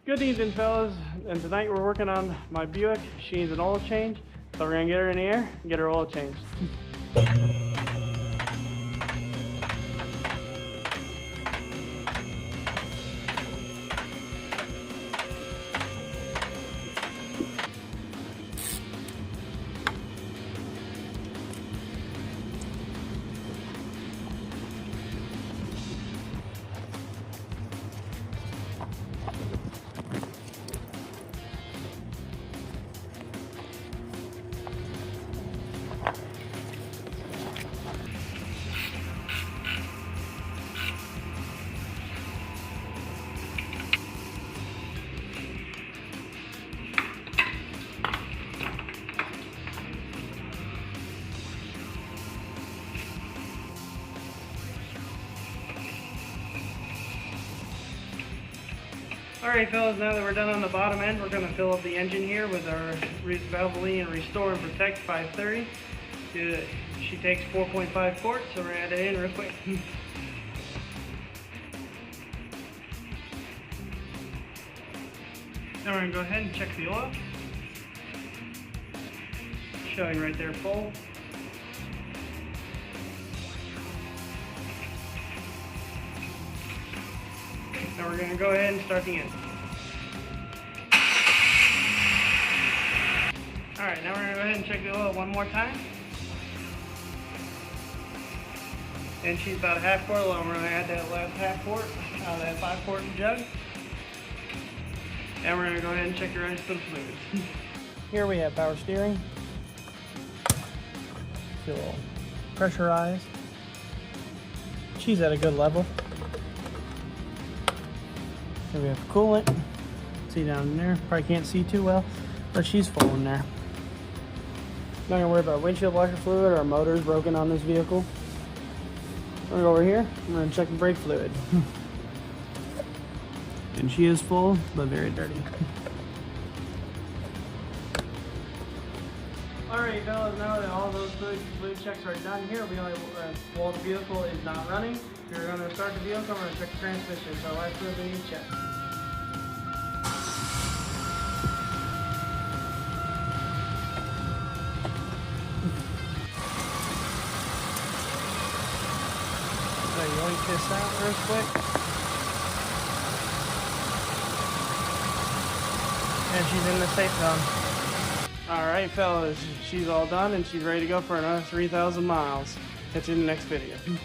Good evening, fellas, and tonight we're working on my Buick. She needs an oil change, so we're gonna get her in the air and get her oil changed. Alright fellas, now that we're done on the bottom end, we're going to fill up the engine here with our Valvoline Restore and Protect 530. She takes 4.5 quarts, so we're going to add it in real quick. Now we're going to go ahead and check the oil. Showing right there full. Now we're going to go ahead and start the engine. Alright, now we're going to go ahead and check the oil one more time. And she's about a half quart low. We're going to add that last half quart out of that 5-quart jug. And we're going to go ahead and check the rest of the fluid. Here we have power steering. Feel pressurized. She's at a good level. Here we have coolant. See down in there. Probably can't see too well, but she's full in there. Not gonna worry about windshield washer fluid or motors broken on this vehicle. We're gonna go over here. I'm gonna check the brake fluid. And she is full, but very dirty. Alright fellas, now that all those fluid checks are done here, while the vehicle is not running, we're going to start the vehicle, we're going to check the transmission, so last fluid we need to check. So yoink this out real quick. And she's in the safe zone. Alright fellas, she's all done and she's ready to go for another 3,000 miles. Catch you in the next video.